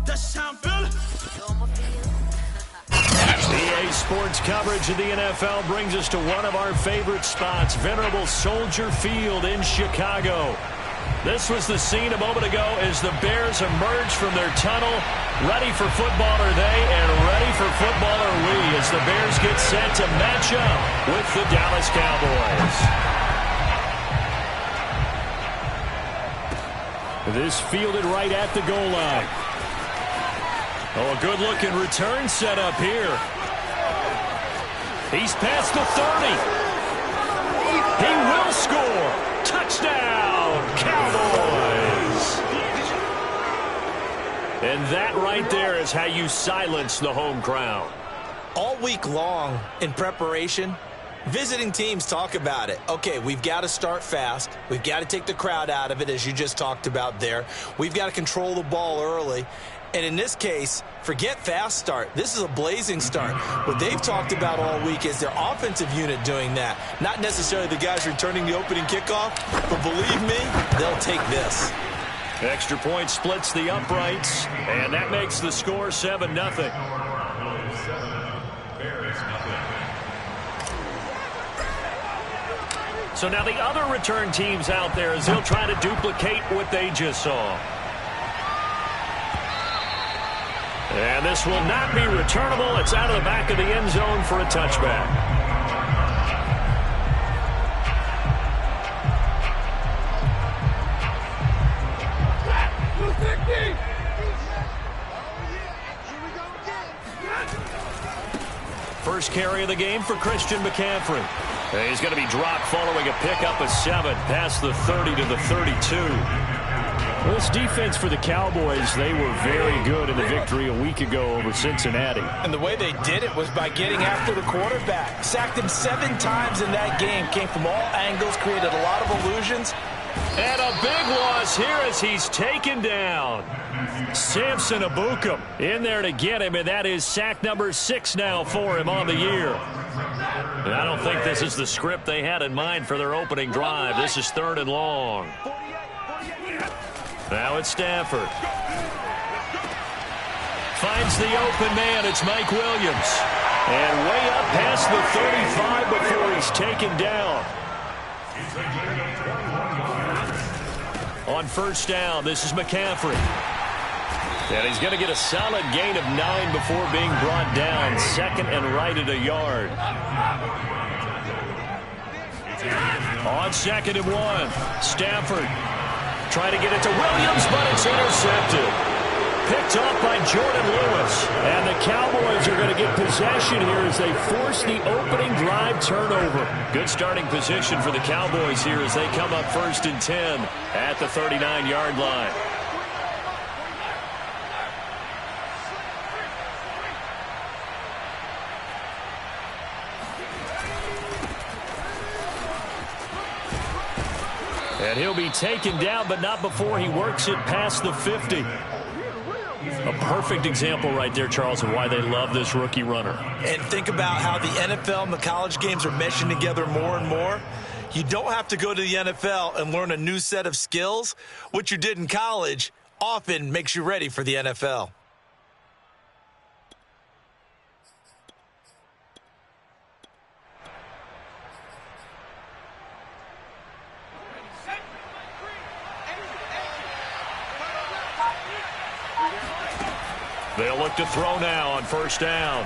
EA Sports coverage of the NFL brings us to one of our favorite spots, venerable Soldier Field in Chicago. This was the scene a moment ago as the Bears emerged from their tunnel. Ready for football are they, and ready for football are we, as the Bears get set to match up with the Dallas Cowboys. This fielded right at the goal line. Oh, a good-looking return set up here. He's past the 30. He will score. Touchdown, Cowboys. And that right there is how you silence the home crowd. All week long in preparation, visiting teams talk about it. Okay, we've got to start fast. We've got to take the crowd out of it, as you just talked about there. We've got to control the ball early. And in this case, forget fast start. This is a blazing start. What they've talked about all week is their offensive unit doing that. Not necessarily the guys returning the opening kickoff, but believe me, they'll take this. Extra point splits the uprights, and that makes the score 7-0. So now the other return teams out there as they'll try to duplicate what they just saw. And this will not be returnable. It's out of the back of the end zone for a touchback. First carry of the game for Christian McCaffrey. He's going to be dropped following a pickup of 7 past the 30 to the 32. Well, this defense for the Cowboys, they were very good in the victory a week ago over Cincinnati. And the way they did it was by getting after the quarterback. Sacked him 7 times in that game. Came from all angles, created a lot of illusions. And a big loss here as he's taken down. Samson Ebukam in there to get him, and that is sack number 6 now for him on the year. And I don't think this is the script they had in mind for their opening drive. This is 3rd and long. Now it's Stafford. Finds the open man. It's Mike Williams. And way up past the 35 before he's taken down. On first down, this is McCaffrey. And he's going to get a solid gain of 9 before being brought down. 2nd and right at a yard. On 2nd and 1, Stafford trying to get it to Williams, but it's intercepted. Picked off by Jordan Lewis. And the Cowboys are going to get possession here as they force the opening drive turnover. Good starting position for the Cowboys here as they come up 1st and 10 at the 39-yard line. And he'll be taken down, but not before he works it past the 50. A perfect example right there, Charles, of why they love this rookie runner. And think about how the NFL and the college games are meshing together more and more. You don't have to go to the NFL and learn a new set of skills. What you did in college often makes you ready for the NFL. They'll look to throw now on first down.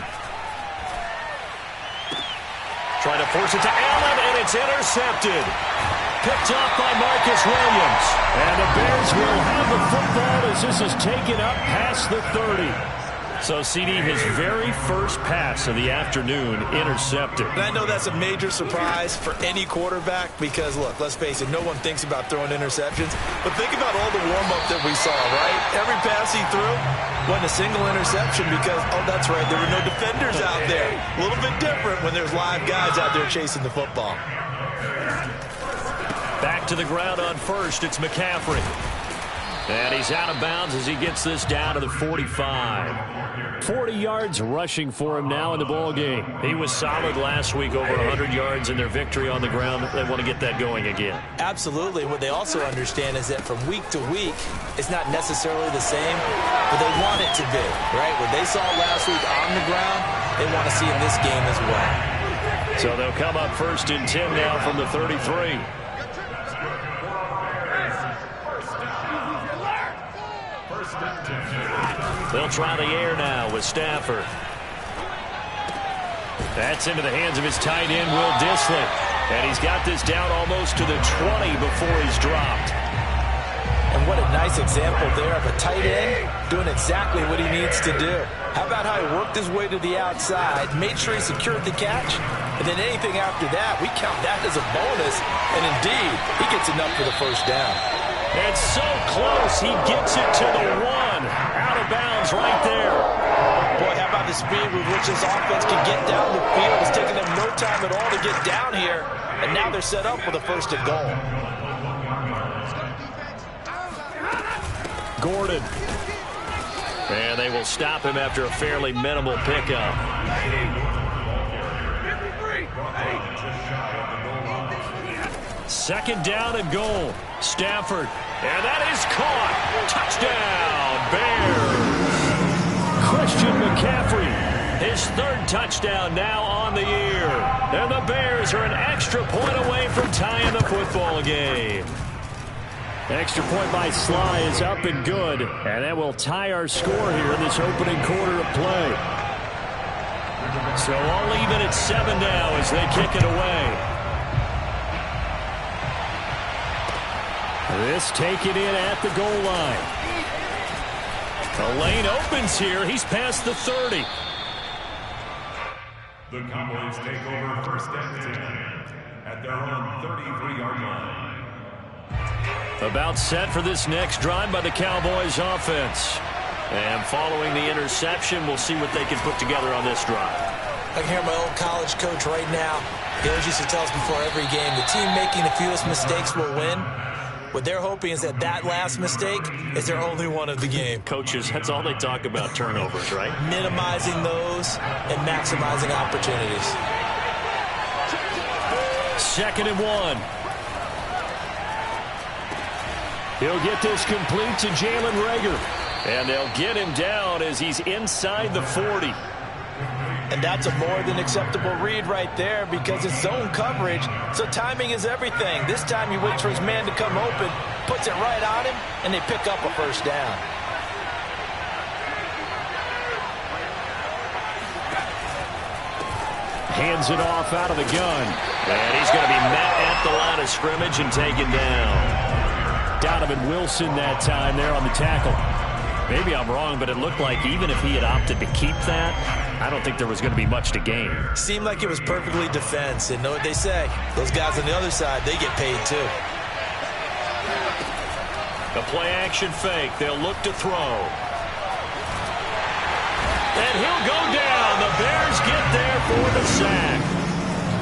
Trying to force it to Allen, and it's intercepted. Picked off by Marcus Williams. And the Bears will have the football as this is taken up past the 30. So, CD, his very first pass of the afternoon intercepted. And I know that's a major surprise for any quarterback because, look, let's face it, no one thinks about throwing interceptions. But think about all the warm-up that we saw, right? Every pass he threw wasn't a single interception because, oh, that's right, there were no defenders out there. A little bit different when there's live guys out there chasing the football. Back to the ground on first, it's McCaffrey. And he's out of bounds as he gets this down to the 45. 40 yards rushing for him now in the ball game. He was solid last week, over 100 yards in their victory on the ground. They want to get that going again. Absolutely. What they also understand is that from week to week, it's not necessarily the same, but they want it to be, right? What they saw last week on the ground, they want to see in this game as well. So they'll come up 1st and 10 now from the 33. They'll try the air now with Stafford. That's into the hands of his tight end, Will Dissly. And he's got this down almost to the 20 before he's dropped. And what a nice example there of a tight end doing exactly what he needs to do. How about how he worked his way to the outside, made sure he secured the catch, and then anything after that, we count that as a bonus. And indeed, he gets enough for the first down. It's so close. He gets it to the 1. Out of bounds right there. Boy, how about the speed with which this offense can get down the field? It's taken them no time at all to get down here. And now they're set up for the 1st and goal. Gordon. And they will stop him after a fairly minimal pickup. Second down and goal. Stafford. And that is caught. Touchdown, Bears. Christian McCaffrey. His 3rd touchdown now on the year. And the Bears are an extra point away from tying the football game. Extra point by Sly is up and good. And that will tie our score here in this opening quarter of play. So all even at 7 now as they kick it away. This taken in at the goal line. The lane opens here. He's past the 30. The Cowboys take over 1st and 10 at their own 33-yard line. About set for this next drive by the Cowboys offense. And following the interception, we'll see what they can put together on this drive. I can hear my old college coach right now. He always used to tell us before every game, the team making the fewest mistakes will win. What they're hoping is that last mistake is their only one of the game. Coaches, that's all they talk about, turnovers, right? Minimizing those and maximizing opportunities. 2nd and 1. He'll get this complete to Jalen Reagor. And they'll get him down as he's inside the 40. And that's a more than acceptable read right there because it's zone coverage, so timing is everything. This time he waits for his man to come open, puts it right on him, and they pick up a 1st down. Hands it off out of the gun. And he's going to be met at the line of scrimmage and taken down. Donovan Wilson that time there on the tackle. Maybe I'm wrong, but it looked like even if he had opted to keep that, I don't think there was going to be much to gain. Seemed like it was perfectly defense, and know what they say. Those guys on the other side, they get paid too. The play-action fake. They'll look to throw. And he'll go down. The Bears get there for the sack.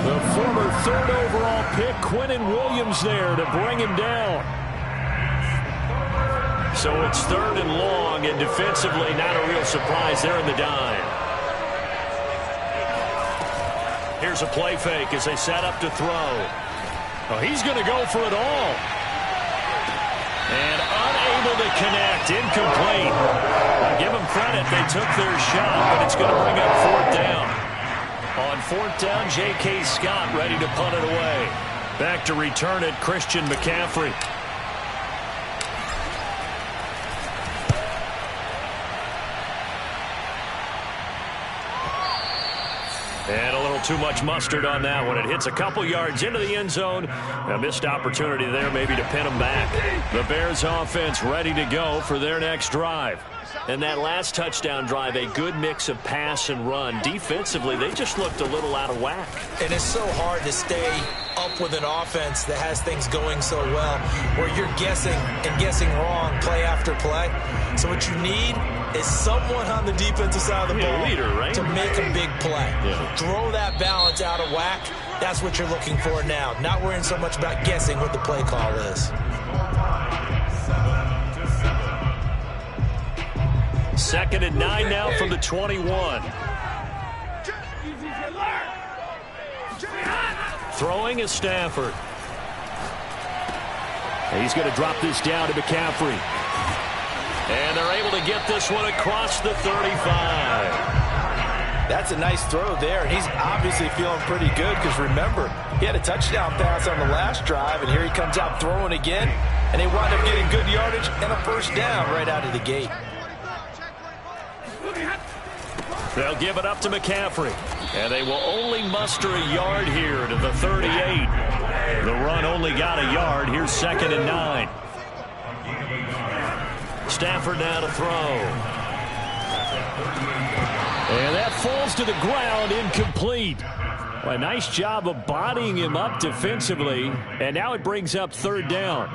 The former 3rd overall pick, Quinnen Williams, there to bring him down. So it's 3rd and long, and defensively not a real surprise. They're in the dime. Here's a play fake as they set up to throw. Oh, he's going to go for it all. And unable to connect. Incomplete. Now give them credit. They took their shot, but it's going to bring up 4th down. On 4th down, J.K. Scott ready to punt it away. Back to return it, Christian McCaffrey. And a little too much mustard on that one. It hits a couple yards into the end zone. A missed opportunity there maybe to pin them back. The Bears offense ready to go for their next drive. And that last touchdown drive, a good mix of pass and run. Defensively, they just looked a little out of whack. And it's so hard to stay up with an offense that has things going so well, where you're guessing and guessing wrong play after play. So what you need is someone on the defensive side of the ball leader, right? to make a big play. Yeah. Throw that balance out of whack. That's what you're looking for now. Not worrying so much about guessing what the play call is. 7-7. 2nd and 9 now from the 21. Throwing is Stafford. He's going to drop this down to McCaffrey. And they're able to get this one across the 35. That's a nice throw there, and he's obviously feeling pretty good because, remember, he had a touchdown pass on the last drive, and here he comes out throwing again, and they wind up getting good yardage and a first down right out of the gate. They'll give it up to McCaffrey, and they will only muster a yard here to the 38. The run only got a yard. Here's 2nd and 9. Stafford now to throw. And that falls to the ground, incomplete. A nice job of bodying him up defensively, and now it brings up 3rd down.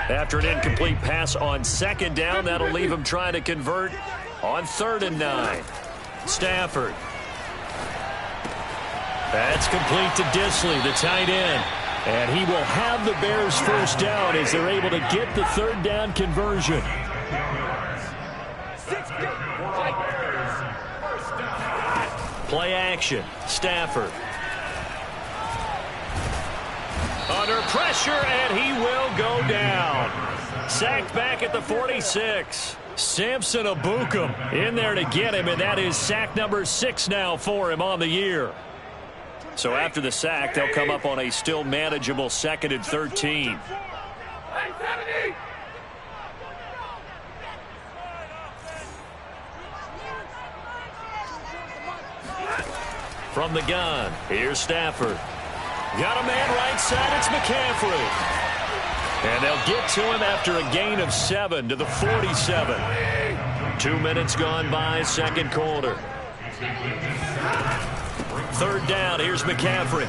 After an incomplete pass on 2nd down, that'll leave him trying to convert on 3rd and 9. Stafford. That's complete to Disley, the tight end. And he will have the Bears first down as they're able to get the 3rd down conversion. Play action. Stafford. Under pressure, and he will go down. Sacked back at the 46. Samson Abukum in there to get him, and that is sack number 6 now for him on the year. So after the sack, they'll come up on a still manageable 2nd and 13. From the gun, here's Stafford. Got a man right side, it's McCaffrey. And they'll get to him after a gain of 7 to the 47. 2 minutes gone by, 2nd quarter. 3rd down, here's McCaffrey.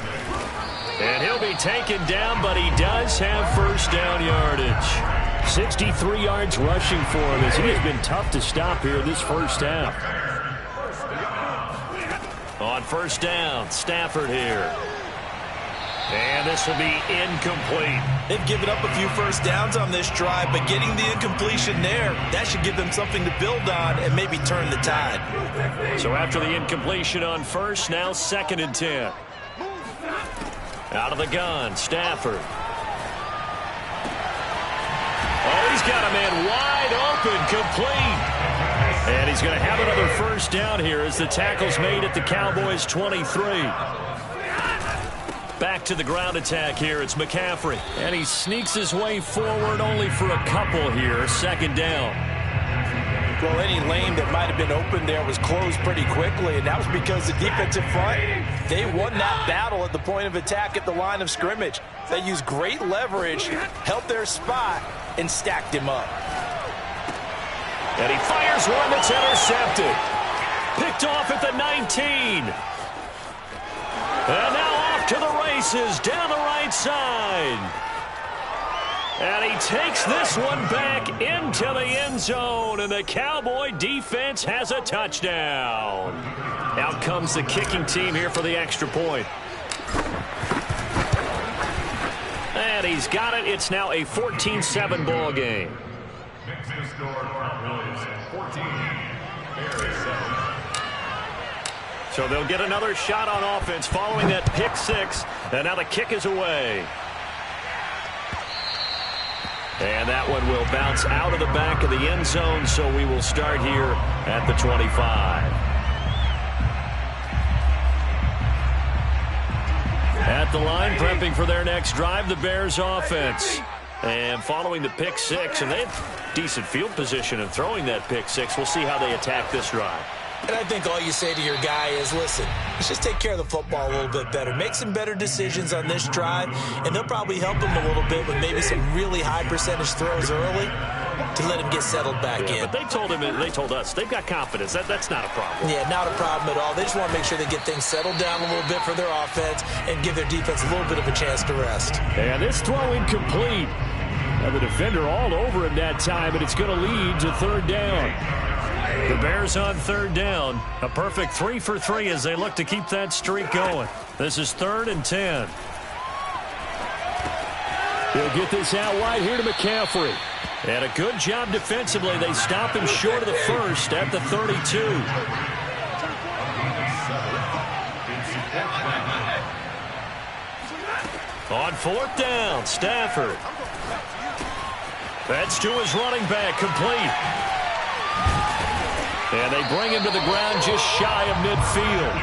And he'll be taken down, but he does have first down yardage. 63 yards rushing for him as he has been tough to stop here this first half. On 1st down, Stafford here. And this will be incomplete. They've given up a few first downs on this drive, but getting the incompletion there, that should give them something to build on and maybe turn the tide. So after the incompletion on 1st, now 2nd and 10. Out of the gun, Stafford. Oh, he's got a man wide open, complete. And he's going to have another first down here as the tackle's made at the Cowboys' 23. Back to the ground attack here. It's McCaffrey. And he sneaks his way forward only for a couple here. 2nd down. Well, any lane that might have been open there was closed pretty quickly, and that was because the defensive front, they won that battle at the point of attack at the line of scrimmage. They used great leverage, held their spot, and stacked him up. And he fires one that's intercepted. Picked off at the 19. And now off to the races down the right side. And he takes this one back into the end zone, and the Cowboy defense has a touchdown. Out comes the kicking team here for the extra point. And he's got it. It's now a 14-7 ball game. Next to score, 14, Bears 7. So they'll get another shot on offense following that pick 6. And now the kick is away. And that one will bounce out of the back of the end zone, so we will start here at the 25. At the line, prepping for their next drive, the Bears offense. And following the pick 6, and they have decent field position in throwing that pick 6. We'll see how they attack this drive. And I think all you say to your guy is, listen, let's just take care of the football a little bit better. Make some better decisions on this drive, and they'll probably help him a little bit with maybe some really high percentage throws early to let him get settled back in. But they told us, they've got confidence. That's not a problem. Yeah, not a problem at all. They just want to make sure they get things settled down a little bit for their offense and give their defense a little bit of a chance to rest. And this throw incomplete. And the defender all over him that time, and it's going to lead to 3rd down. The Bears on third down. A perfect 3 for 3 as they look to keep that streak going. This is 3rd and 10. He'll get this out wide here to McCaffrey. And a good job defensively. They stop him short of the first at the 32. On 4th down, Stafford. That's to his running back, complete. And they bring him to the ground just shy of midfield.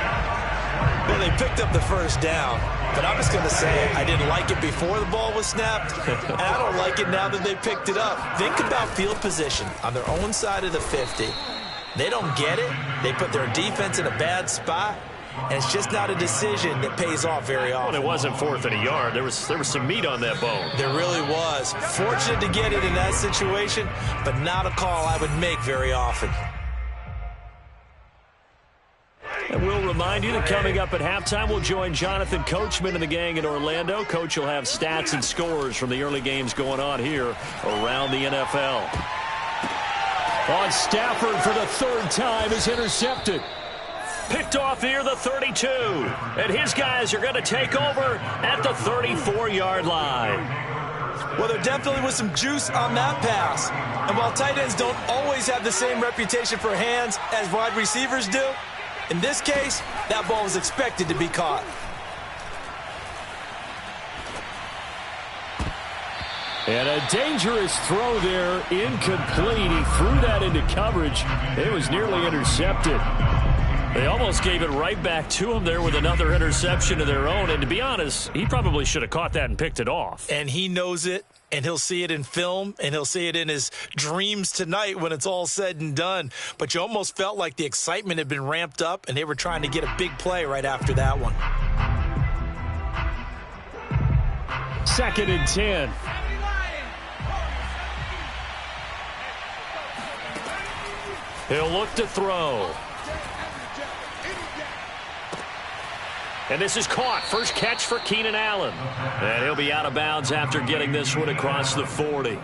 Well, they picked up the first down, but I'm just going to say I didn't like it before the ball was snapped, and I don't like it now that they picked it up. Think about field position on their own side of the 50. They don't get it. They put their defense in a bad spot, and it's just not a decision that pays off very often. Well, it wasn't 4th and a yard. There was some meat on that bone. There really was. Fortunate to get it in that situation, but not a call I would make very often. And we'll remind you that coming up at halftime, we'll join Jonathan Coachman and the gang in Orlando. Coach will have stats and scores from the early games going on here around the NFL. On Stafford for the 3rd time is intercepted. Picked off near the 32. And his guys are going to take over at the 34-yard line. Well, there definitely was some juice on that pass. And while tight ends don't always have the same reputation for hands as wide receivers do, in this case, that ball was expected to be caught. And a dangerous throw there, incomplete. He threw that into coverage. It was nearly intercepted. They almost gave it right back to him there with another interception of their own. And to be honest, he probably should have caught that and picked it off. And he knows it, and he'll see it in film, and he'll see it in his dreams tonight when it's all said and done. But you almost felt like the excitement had been ramped up, and they were trying to get a big play right after that one. 2nd and 10. He'll look to throw. And this is caught. First catch for Keenan Allen. And he'll be out of bounds after getting this one across the 40.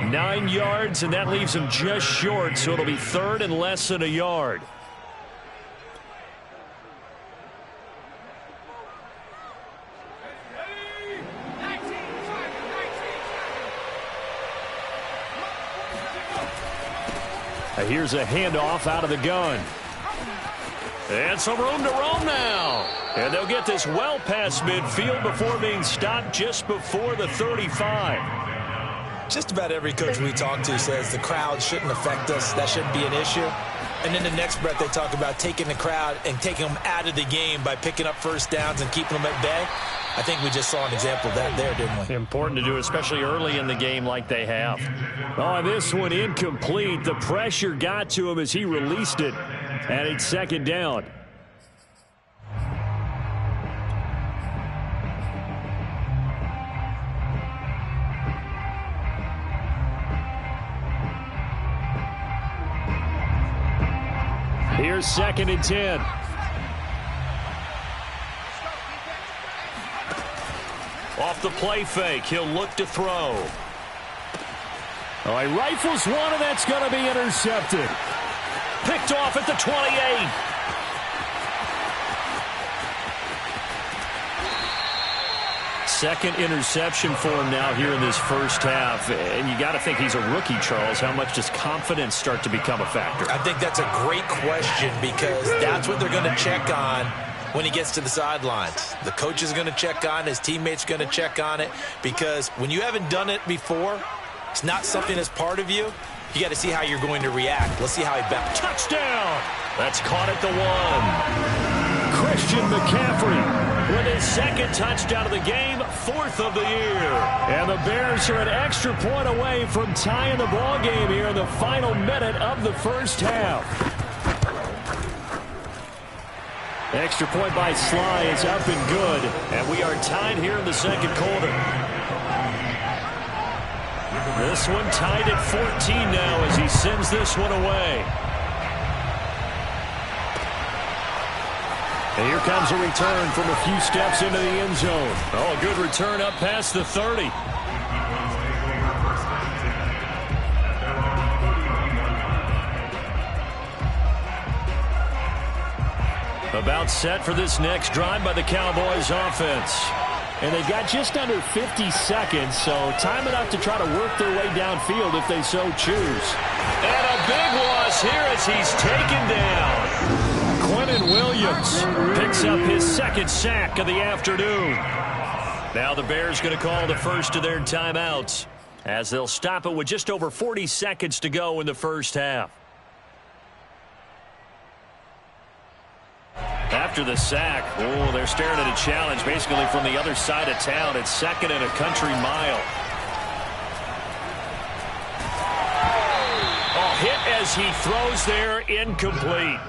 9 yards, and that leaves him just short, so it'll be 3rd and less than a yard. Here's a handoff out of the gun. And some room to roam now. And they'll get this well past midfield before being stopped just before the 35. Just about every coach we talk to says the crowd shouldn't affect us. That shouldn't be an issue. And then the next breath they talk about taking the crowd and taking them out of the game by picking up first downs and keeping them at bay. I think we just saw an example of that there, didn't we? Important to do, especially early in the game like they have. Oh, this one incomplete. The pressure got to him as he released it. And it's 2nd down. Here's 2nd and 10. Off the play fake, he'll look to throw. Oh, he rifles one, and that's going to be intercepted. Picked off at the 28. Second interception for him now here in this first half. And you got to think he's a rookie, Charles. How much does confidence start to become a factor? I think that's a great question because that's what they're going to check on when he gets to the sidelines. The coach is going to check on it. His teammates are going to check on it because when you haven't done it before, it's not something that's part of you. You got to see how you're going to react. Let's see how he bounced. Touchdown! That's caught at the 1. Christian McCaffrey with his 2nd touchdown of the game, 4th of the year. And the Bears are an extra point away from tying the ball game here in the final minute of the first half. Extra point by Sly is up and good. And we are tied here in the 2nd quarter. This one tied at 14 now as he sends this one away. And here comes a return from a few steps into the end zone. Oh, a good return up past the 30. About set for this next drive by the Cowboys offense. And they've got just under 50 seconds, so time enough to try to work their way downfield if they so choose. And a big loss here as he's taken down. Quentin Williams picks up his second sack of the afternoon. Now the Bears going to call the first of their timeouts as they'll stop it with just over 40 seconds to go in the first half. After the sack, they're staring at a challenge basically from the other side of town. It's second and a country mile. Hit as he throws there, incomplete.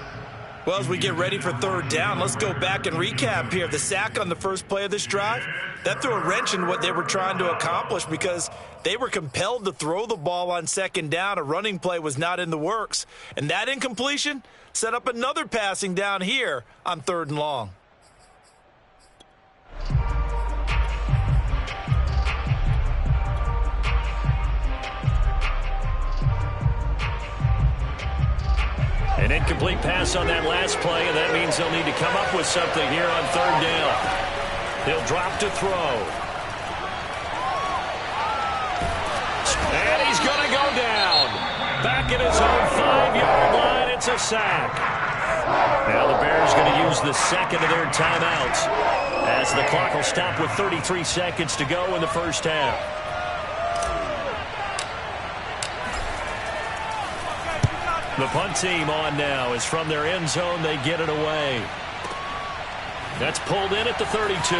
Well, as we get ready for third down, let's go back and recap here. The sack on the first play of this drive, that threw a wrench in what they were trying to accomplish because they were compelled to throw the ball on second down. A running play was not in the works. And that incompletion set up another passing down here on third and long. An incomplete pass on that last play, and that means they'll need to come up with something here on third down. He'll drop to throw. And he's going to go down. Back at his own 5-yard line, it's a sack. Now the Bears going to use the second of their timeouts as the clock will stop with 33 seconds to go in the first half. The punt team on now is from their end zone. They get it away. That's pulled in at the 32.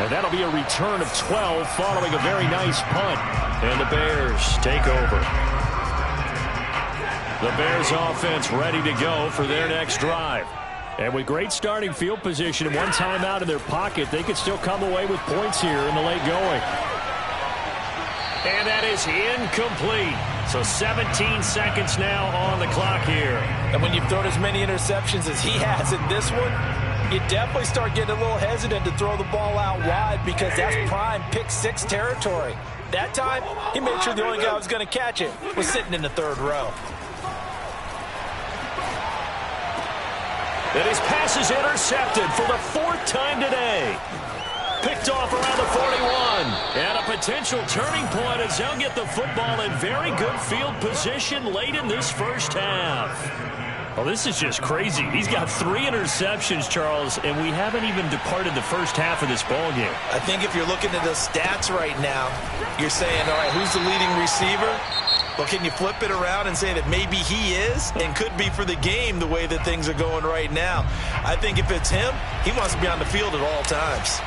And that'll be a return of 12 following a very nice punt. And the Bears take over. The Bears offense ready to go for their next drive. And with great starting field position and one timeout in their pocket, they could still come away with points here in the late going. And that is incomplete. So 17 seconds now on the clock here. And when you've thrown as many interceptions as he has in this one, you definitely start getting a little hesitant to throw the ball out wide because that's prime pick six territory. That time, he made sure the only guy who was going to catch it was sitting in the third row. And his pass is intercepted for the fourth time today. Picked off around the 41. And a potential turning point as they'll get the football in very good field position late in this first half. Well, this is just crazy. He's got 3 interceptions, Charles, and we haven't even departed the first half of this ballgame. I think if you're looking at the stats right now, you're saying, all right, who's the leading receiver? Well, can you flip it around and say that maybe he is and could be for the game the way that things are going right now? I think if it's him, he wants to be on the field at all times.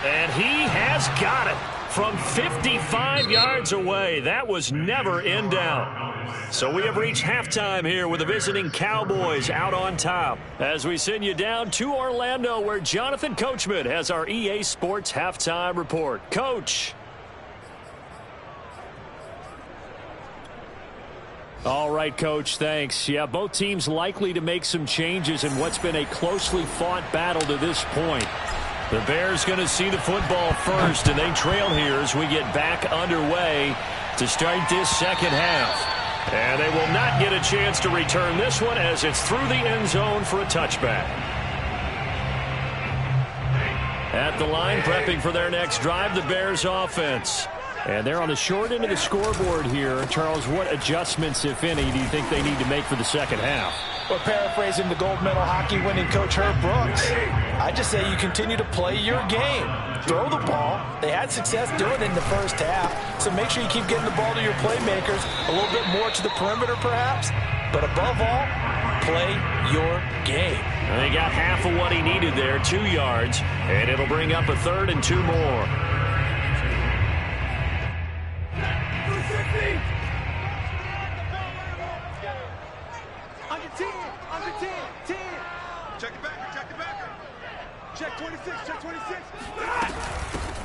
And he has got it from 55 yards away. That was never in doubt. So we have reached halftime here with the visiting Cowboys out on top as we send you down to Orlando where Jonathan Coachman has our EA Sports halftime report. Coach. All right, Coach, thanks. Yeah, both teams likely to make some changes in what's been a closely fought battle to this point. The Bears going to see the football first, and they trail here as we get back underway to start this second half. And they will not get a chance to return this one as it's through the end zone for a touchback. At the line, prepping for their next drive, the Bears offense. And they're on the short end of the scoreboard here. Charles, what adjustments, if any, do you think they need to make for the second half? Well, paraphrasing the gold medal hockey winning coach Herb Brooks, I just say you continue to play your game. Throw the ball. They had success doing it in the first half, so make sure you keep getting the ball to your playmakers, a little bit more to the perimeter perhaps, but above all, play your game. And they got half of what he needed there, 2 yards, and it'll bring up a third and 2 more.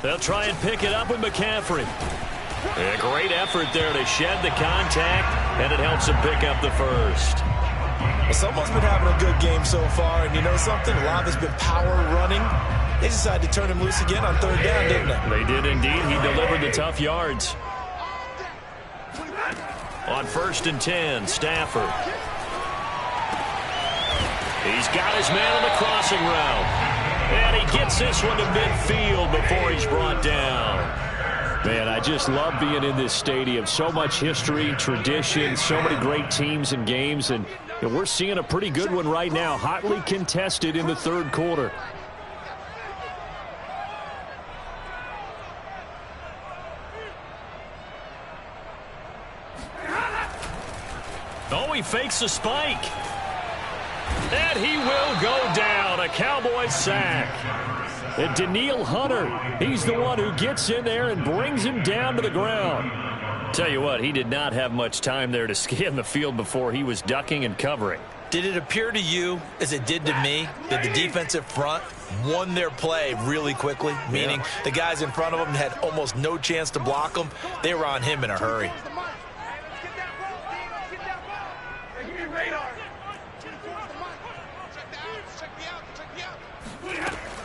They'll try and pick it up with McCaffrey. A great effort there to shed the contact, and it helps him pick up the first. Well, someone's been having a good game so far, and you know something? A lot of it's been power running. They decided to turn him loose again on third down, didn't they? They did indeed. He delivered the tough yards. On 1st and 10, Stafford. He's got his man on the crossing route. And he gets this one to midfield before he's brought down. Man, I just love being in this stadium. So much history, tradition, so many great teams and games. And we're seeing a pretty good one right now, hotly contested in the third quarter. Oh, he fakes a spike. And he will go down. A Cowboys sack. And Daniil Hunter, he's the one who gets in there and brings him down to the ground. Tell you what, he did not have much time there to scan the field before he was ducking and covering. Did it appear to you, as it did to me, that the defensive front won their play really quickly? Meaning the guys in front of them had almost no chance to block him. They were on him in a hurry.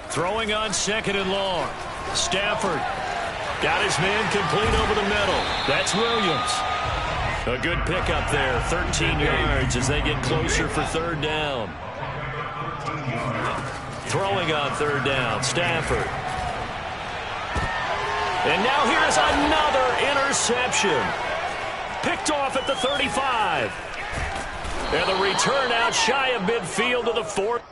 Throwing on 2nd and long. Stafford got his man complete over the middle. That's Williams. A good pickup there, 13 yards as they get closer for 3rd down. Throwing on 3rd down, Stafford. And now here's another interception. Picked off at the 35. And the return out shy of midfield to the 4th.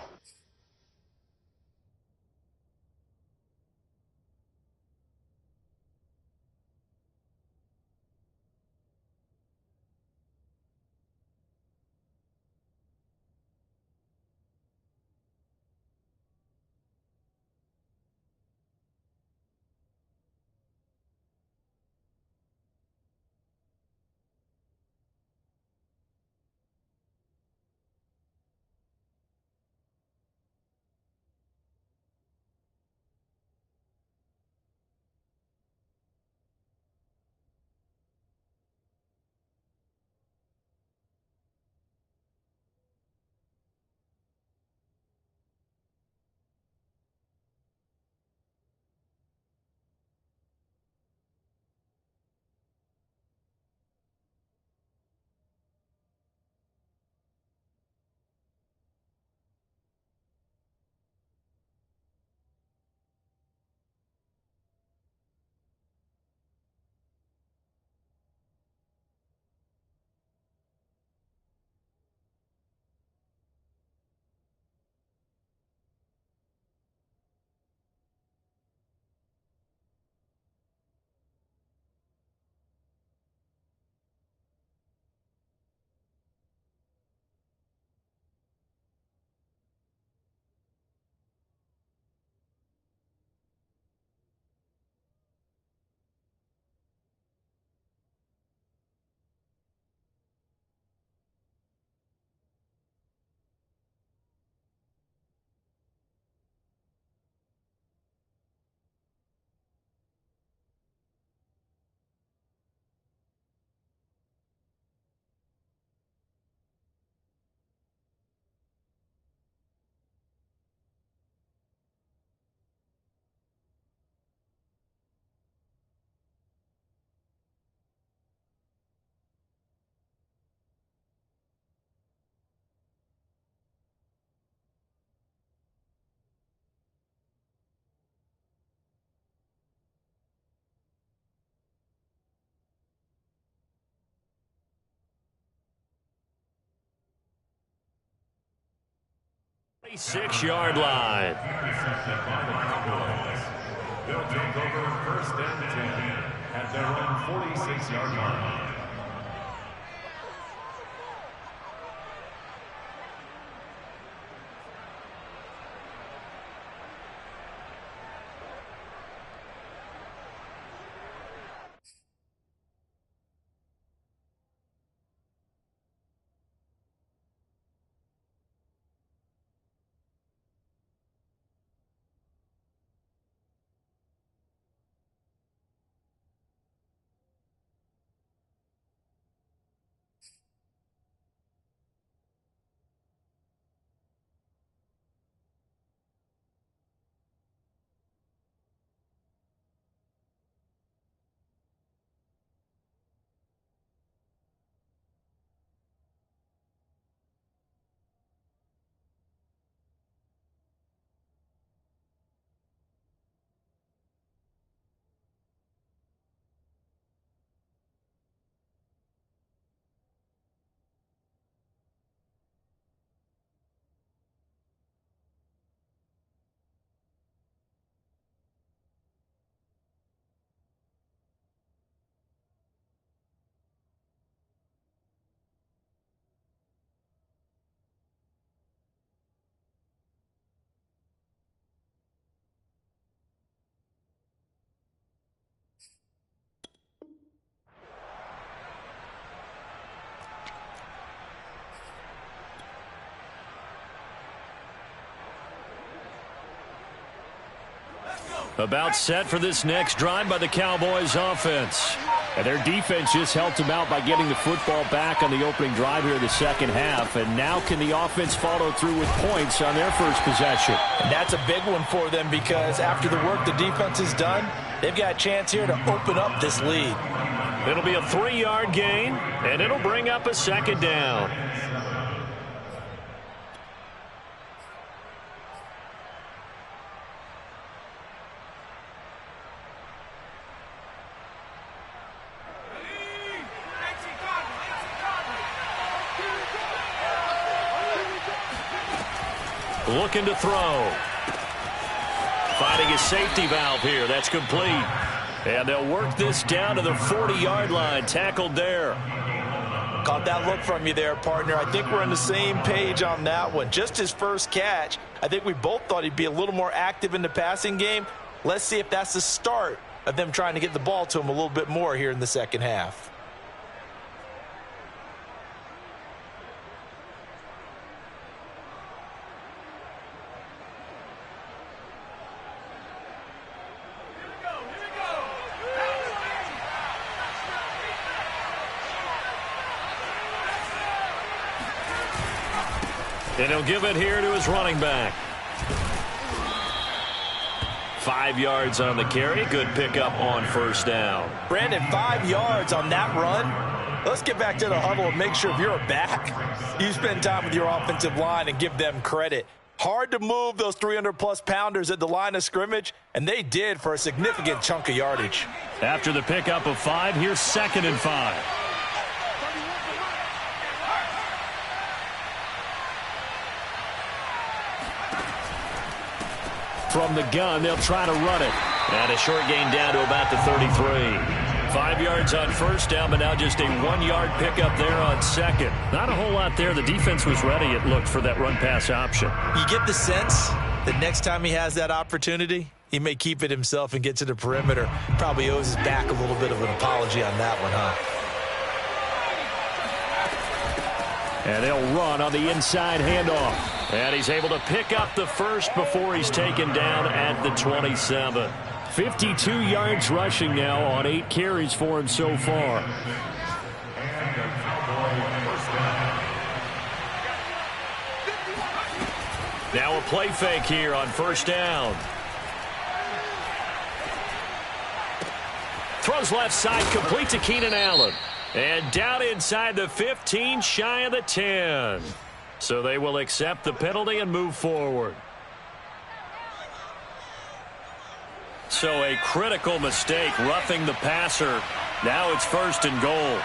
Six-yard line. They'll take over 1st and 10 at their own 46-yard line. About set for this next drive by the Cowboys offense. And their defense just helped them out by getting the football back on the opening drive here in the second half. And now can the offense follow through with points on their first possession? And that's a big one for them because after the work the defense has done, they've got a chance here to open up this lead. It'll be a 3-yard gain, and it'll bring up a second down. Looking to throw. Finding a safety valve here. That's complete. And they'll work this down to the 40-yard line. Tackled there. Caught that look from you there, partner. I think we're on the same page on that one. Just his first catch. I think we both thought he'd be a little more active in the passing game. Let's see if that's the start of them trying to get the ball to him a little bit more here in the second half. And he'll give it here to his running back. 5 yards on the carry. Good pickup on first down. Brandon, 5 yards on that run. Let's get back to the huddle and make sure if you're a back, you spend time with your offensive line and give them credit. Hard to move those 300-plus pounders at the line of scrimmage, and they did for a significant chunk of yardage. After the pickup of 5, here's 2nd and 5. From the gun, they'll try to run it. And a short gain down to about the 33. 5 yards on first down, but now just a 1-yard pickup there on second. Not a whole lot there. The defense was ready, it looked, for that run-pass option. You get the sense that next time he has that opportunity, he may keep it himself and get to the perimeter. Probably owes his back a little bit of an apology on that one, huh? And they'll run on the inside handoff. And he's able to pick up the first before he's taken down at the 27. 52 yards rushing now on 8 carries for him so far. Now a play fake here on first down. Throws left side, complete to Keenan Allen. And down inside the 15, shy of the 10. So they will accept the penalty and move forward. So a critical mistake, roughing the passer. Now it's 1st and goal.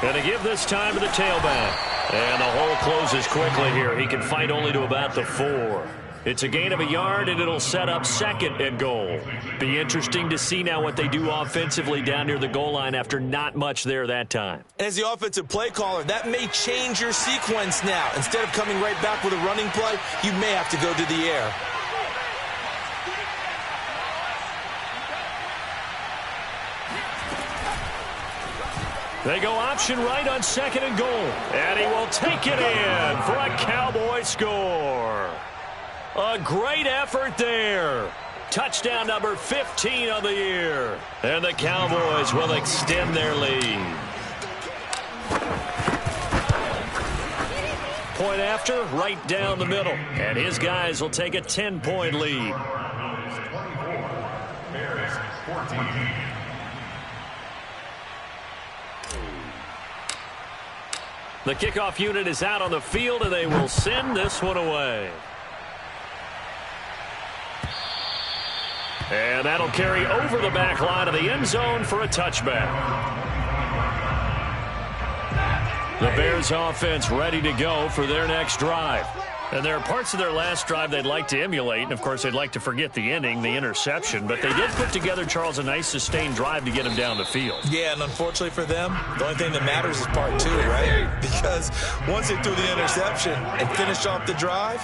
Going to give this time to the tailback. And the hole closes quickly here. He can fight only to about the 4. It's a gain of a yard, and it'll set up 2nd and goal. Be interesting to see now what they do offensively down near the goal line after not much there that time. As the offensive play caller, that may change your sequence now. Instead of coming right back with a running play, you may have to go to the air. They go option right on 2nd and goal. And he will take it in for a Cowboy score. A great effort there. Touchdown number 15 of the year. And the Cowboys will extend their lead. Point after, right down the middle. And his guys will take a 10-point lead. Bears 14. The kickoff unit is out on the field, and they will send this one away. And that'll carry over the back line of the end zone for a touchback. The Bears offense ready to go for their next drive. And there are parts of their last drive they'd like to emulate, and of course they'd like to forget the ending, the interception, but they did put together, Charles, a nice sustained drive to get him down the field. Yeah, and unfortunately for them, the only thing that matters is part 2, right? Because once they threw the interception and finished off the drive,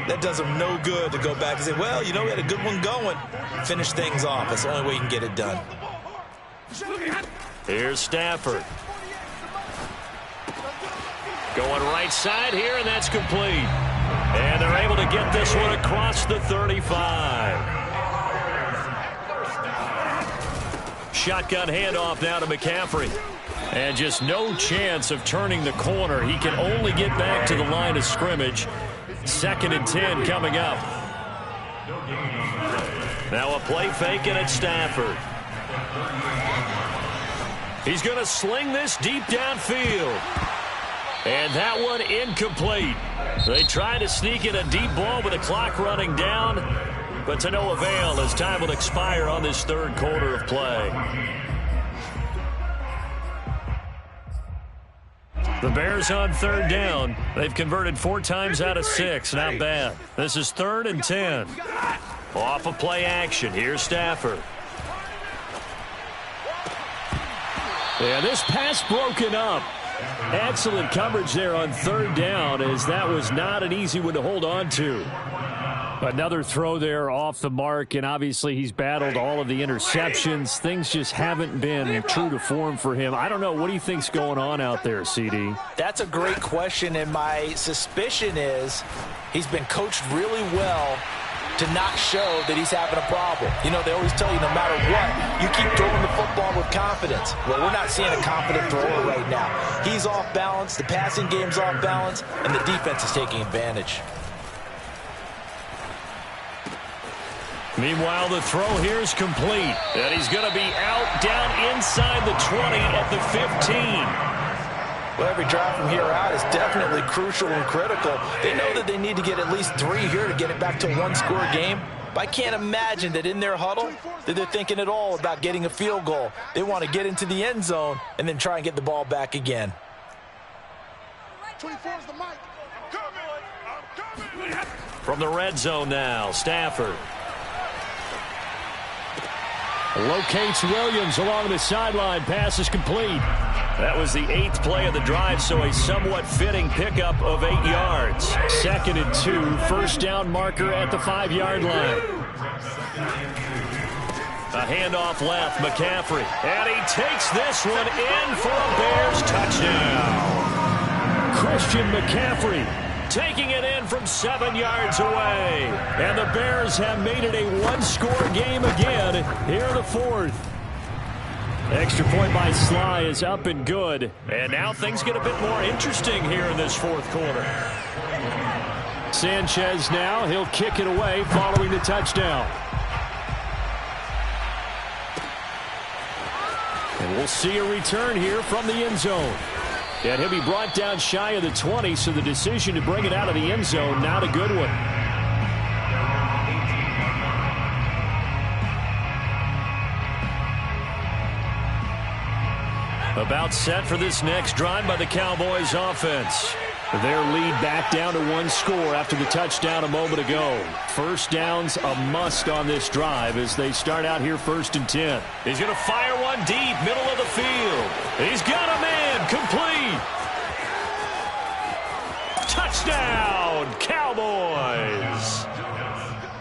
that does them no good to go back and say, well, you know, we had a good one going. Finish things off. That's the only way you can get it done. Here's Stafford. Going right side here, and that's complete. And they're able to get this one across the 35. Shotgun handoff now to McCaffrey. And just no chance of turning the corner. He can only get back to the line of scrimmage. 2nd and 10 coming up. Now a play fake, and it's Stafford. He's going to sling this deep downfield. And that one incomplete. They try to sneak in a deep ball with the clock running down, but to no avail as time will expire on this 3rd quarter of play. The Bears on 3rd down. They've converted 4 times out of 6. Not bad. This is 3rd and 10. Off of play action. Here's Stafford. Yeah, this pass broken up. Excellent coverage there on 3rd down, as that was not an easy one to hold on to. Another throw there off the mark, and obviously he's battled all of the interceptions. Things just haven't been true to form for him. I don't know. What do you think's going on out there, CD? That's a great question, and my suspicion is he's been coached really well to not show that he's having a problem. You know, they always tell you no matter what, you keep throwing the football with confidence. Well, we're not seeing a confident thrower right now. He's off balance, the passing game's off balance, and the defense is taking advantage. Meanwhile, the throw here is complete. And he's going to be out down inside the 20 at the 15. Well, every drive from here out is definitely crucial and critical. They know that they need to get at least 3 here to get it back to a 1-score game. But I can't imagine that in their huddle that they're thinking at all about getting a field goal. They want to get into the end zone and then try and get the ball back again. 24 is the mic. I'm coming. From the red zone now, Stafford. Locates Williams along the sideline. Pass is complete. That was the 8th play of the drive, so a somewhat fitting pickup of 8 yards. 2nd and 2, 1st down marker at the 5-yard line. A handoff left, McCaffrey. And he takes this one in for a Bears touchdown. Christian McCaffrey taking it in from 7 yards away. And the Bears have made it a 1-score game again here in the 4th. Extra point by Sly is up and good. And now things get a bit more interesting here in this 4th quarter. Sanchez now, he'll kick it away following the touchdown. And we'll see a return here from the end zone. And he'll be brought down shy of the 20, so the decision to bring it out of the end zone, not a good one. About set for this next drive by the Cowboys offense. Their lead back down to 1 score after the touchdown a moment ago. 1st down's a must on this drive as they start out here 1st and 10. He's going to fire one deep, middle of the field. He's got a man, complete. Touchdown, Cowboys.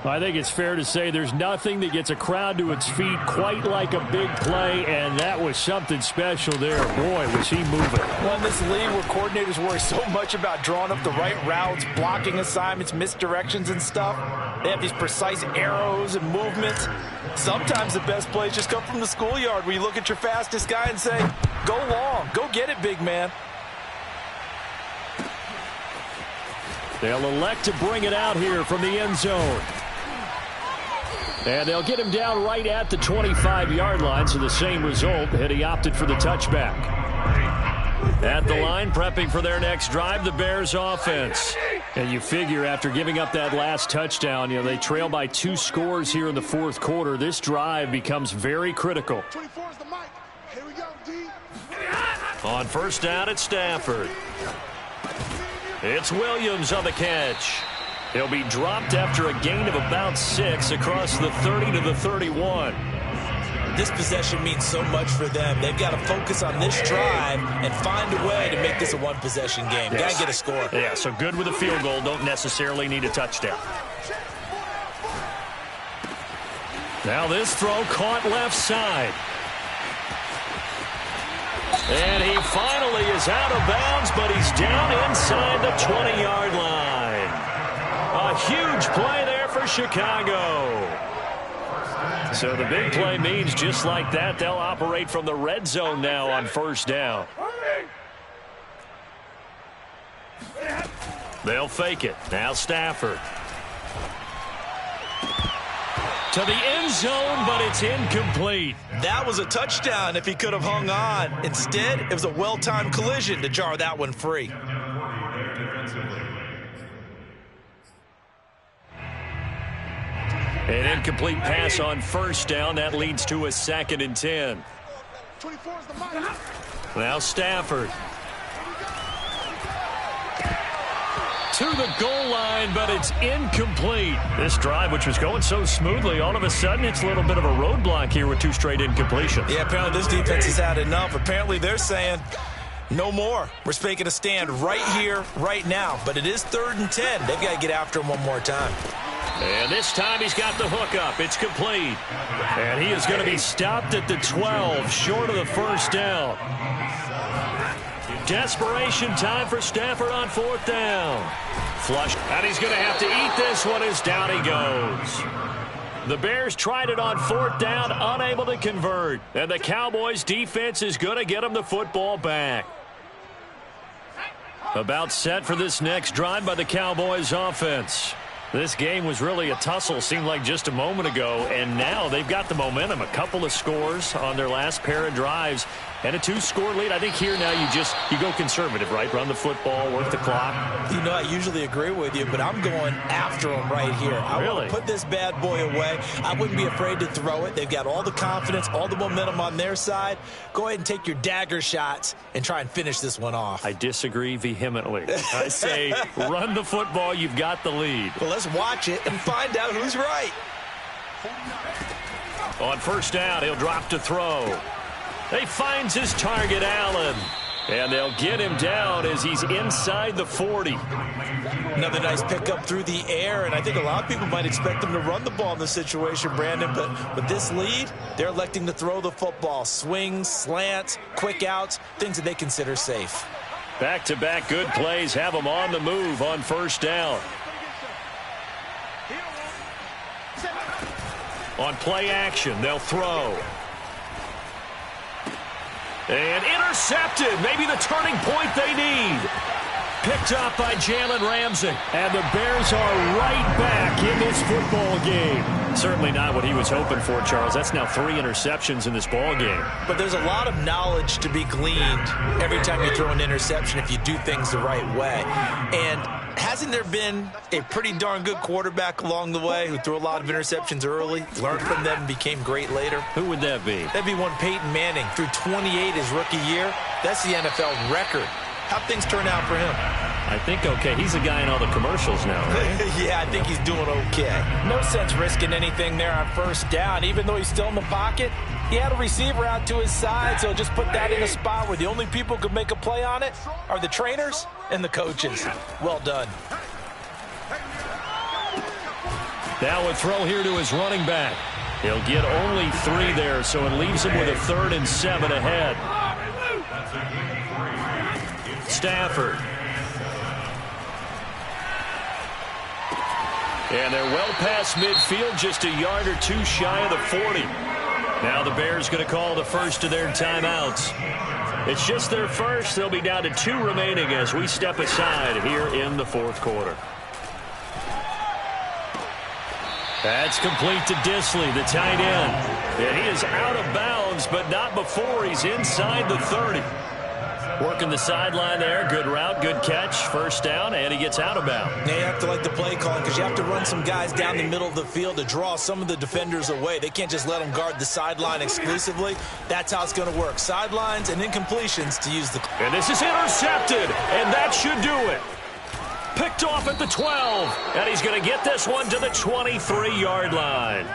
I think it's fair to say there's nothing that gets a crowd to its feet quite like a big play, and that was something special there. Boy, was he moving. Well, in this league where coordinators worry so much about drawing up the right routes, blocking assignments, misdirections and stuff, they have these precise arrows and movements. Sometimes the best plays just come from the schoolyard where you look at your fastest guy and say, go long, go get it, big man. They'll elect to bring it out here from the end zone. And they'll get him down right at the 25-yard line, so the same result, and he opted for the touchback. At the line, prepping for their next drive, the Bears offense. And you figure after giving up that last touchdown, they trail by 2 scores here in the 4th quarter. This drive becomes very critical. 24 is the mic. Here we go, D. On 1st down, it's Stafford. It's Williams on the catch. He'll be dropped after a gain of about 6 across the 30 to the 31. This possession means so much for them. They've got to focus on this drive and find a way to make this a 1-possession game. Yes. Got to get a score. Yeah, so good with a field goal. Don't necessarily need a touchdown. Now this throw caught left side. And he finally is out of bounds, but he's down inside the 20-yard line. huge play there for Chicago. So the big play means just like that, they'll operate from the red zone now on first down. They'll fake it. Now Stafford. To the end zone, but it's incomplete. That was a touchdown if he could have hung on. Instead, it was a well-timed collision to jar that one free. An incomplete pass on first down. That leads to a 2nd and 10. 24 is the mic. Now Stafford. To the goal line, but it's incomplete. This drive, which was going so smoothly, all of a sudden it's a little bit of a roadblock here with 2 straight incompletions. Yeah, apparently this defense has had enough. Apparently they're saying, no more. We're making a stand right here, right now. But it is 3rd and 10. They've got to get after him one more time. And this time he's got the hook up. It's complete. And he is going to be stopped at the 12, short of the first down. Desperation time for Stafford on 4th down. Flush. And he's going to have to eat this one as down he goes. The Bears tried it on 4th down, unable to convert. And the Cowboys defense is going to get him the football back. About set for this next drive by the Cowboys offense. This game was really a tussle, seemed like just a moment ago, and now they've got the momentum. A couple of scores on their last pair of drives and a 2-score lead. I think here now you go conservative, right? Run the football, work the clock. You know, I usually agree with you, but I'm going after him right here. I want to put this bad boy away. I wouldn't be afraid to throw it. They've got all the confidence, all the momentum on their side. Go ahead and take your dagger shots and try and finish this one off. I disagree vehemently. I say run the football. You've got the lead. Well, let's watch it and find out who's right. On first down, he'll drop to throw. He finds his target, Allen. And they'll get him down as he's inside the 40. Another nice pickup through the air, and I think a lot of people might expect them to run the ball in this situation, Brandon, but with this lead, they're electing to throw the football. Swings, slants, quick outs, things that they consider safe. Back-to-back good plays have them on the move on first down. On play action, they'll throw. And intercepted. Maybe the turning point they need. Picked up by Jalen Ramsey. And the Bears are right back in this football game. Certainly not what he was hoping for, Charles. That's now 3 interceptions in this ball game. But there's a lot of knowledge to be gleaned every time you throw an interception if you do things the right way. And hasn't there been a pretty darn good quarterback along the way who threw a lot of interceptions early, learned from them, and became great later? Who would that be? That'd be one Peyton Manning. Threw 28 his rookie year. That's the NFL record. How'd things turn out for him? I think okay. He's a guy in all the commercials now, right? Yeah, I think he's doing okay. No sense risking anything there on first down. Even though he's still in the pocket, he had a receiver out to his side, so just put that in a spot where the only people who could make a play on it are the trainers and the coaches. Well done. Now a throw here to his running back. He'll get only 3 there, so it leaves him with a 3rd and 7 ahead. Stafford. And they're well past midfield, just a yard or 2 shy of the 40. Now the Bears going to call the first of their timeouts. It's just their first. They'll be down to 2 remaining as we step aside here in the 4th quarter. That's complete to Disley, the tight end. And he is out of bounds, but not before he's inside the 30. Working the sideline there. Good route, good catch. First down, and he gets out of bounds. Now you have to like the play calling because you have to run some guys down the middle of the field to draw some of the defenders away. They can't just let them guard the sideline exclusively. That's how it's going to work. Sidelines and incompletions to use the... And this is intercepted, and that should do it. Picked off at the 12, and he's going to get this one to the 23-yard line.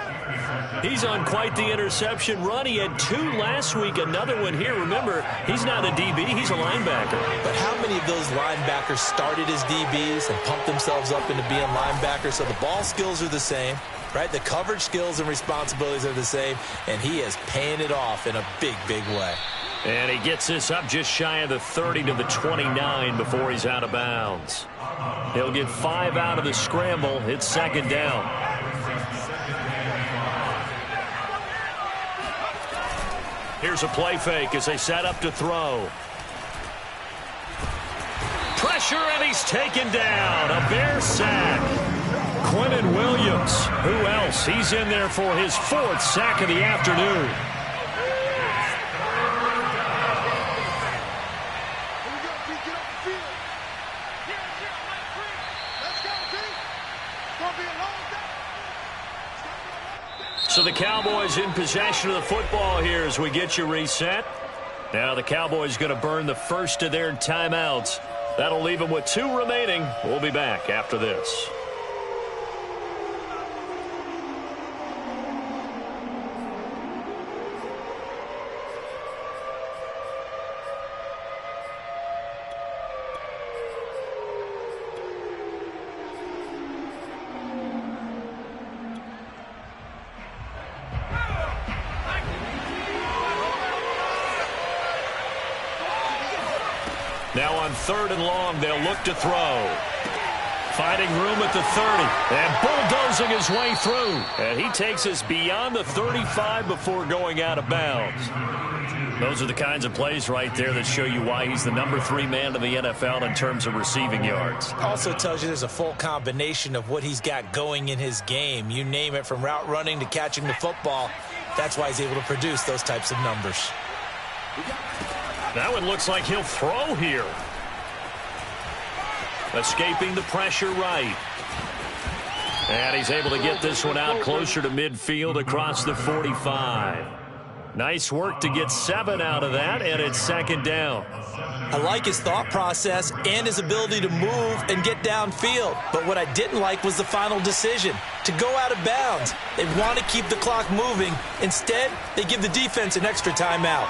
He's on quite the interception run. He had 2 last week, another one here. Remember, he's not a DB, he's a linebacker. But how many of those linebackers started as DBs and pumped themselves up into being linebackers? So the ball skills are the same, right? The coverage skills and responsibilities are the same, and he is paying it off in a big, big way. And he gets this up just shy of the 30 to the 29 before he's out of bounds. He'll get 5 out of the scramble. It's second down. Here's a play fake as they set up to throw. Pressure, and he's taken down. A Bear sack. Quentin Williams. Who else? He's in there for his 4th sack of the afternoon. So the Cowboys in possession of the football here as we get you reset. Now the Cowboys going to burn the first of their timeouts. That'll leave them with 2 remaining. We'll be back after this. Now on 3rd and long, they'll look to throw. Finding room at the 30 and bulldozing his way through. And he takes us beyond the 35 before going out of bounds. Those are the kinds of plays right there that show you why he's the number 3 man in the NFL in terms of receiving yards. Also tells you there's a full combination of what he's got going in his game. You name it, from route running to catching the football. That's why he's able to produce those types of numbers. Now it looks like he'll throw here. Escaping the pressure right. And he's able to get this one out closer to midfield across the 45. Nice work to get 7 out of that, and it's second down. I like his thought process and his ability to move and get downfield. But what I didn't like was the final decision, to go out of bounds. They want to keep the clock moving. Instead, they give the defense an extra timeout.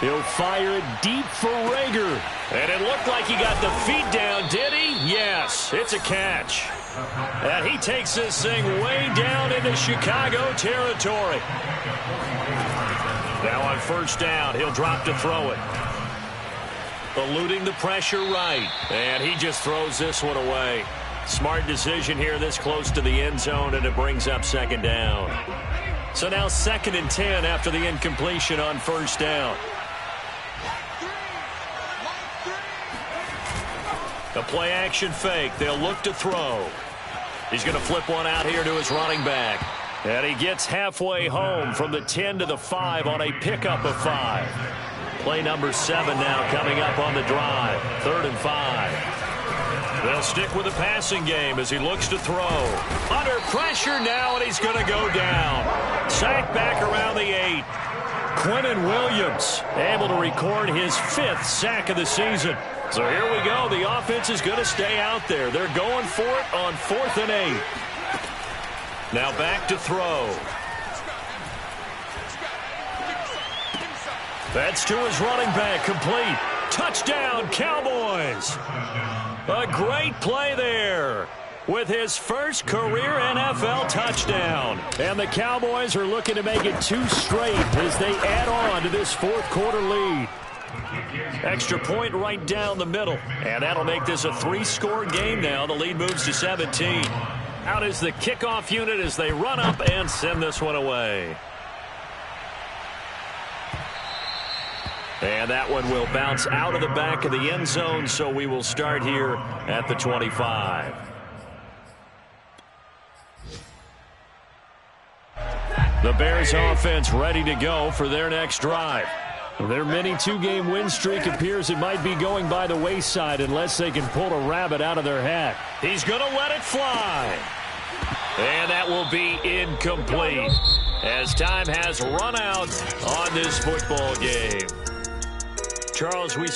He'll fire it deep for Rager. And it looked like he got the feet down, did he? Yes, it's a catch. And he takes this thing way down into Chicago territory. Now on 1st down, he'll drop to throw it. Eluding the pressure right. And he just throws this one away. Smart decision here this close to the end zone, and it brings up second down. So now 2nd and 10 after the incompletion on 1st down. A play-action fake. They'll look to throw. He's going to flip one out here to his running back. And he gets halfway home from the 10 to the 5 on a pickup of 5. Play number 7 now coming up on the drive. 3rd and 5. They'll stick with the passing game as he looks to throw. Under pressure now, and he's going to go down. Sacked back around the 8. Quentin Williams able to record his 5th sack of the season. So here we go. The offense is going to stay out there. They're going for it on 4th and 8. Now back to throw. That's to his running back. Complete. Touchdown, Cowboys. A great play there with his first career NFL touchdown. And the Cowboys are looking to make it 2 straight as they add on to this 4th quarter lead. Extra point right down the middle. And that'll make this a 3-score game now. The lead moves to 17. Out is the kickoff unit as they run up and send this one away. And that one will bounce out of the back of the end zone, so we will start here at the 25. The Bears offense ready to go for their next drive. Their mini 2-game win streak appears it might be going by the wayside unless they can pull a rabbit out of their hat. He's going to let it fly. And that will be incomplete as time has run out on this football game. Charles, we saw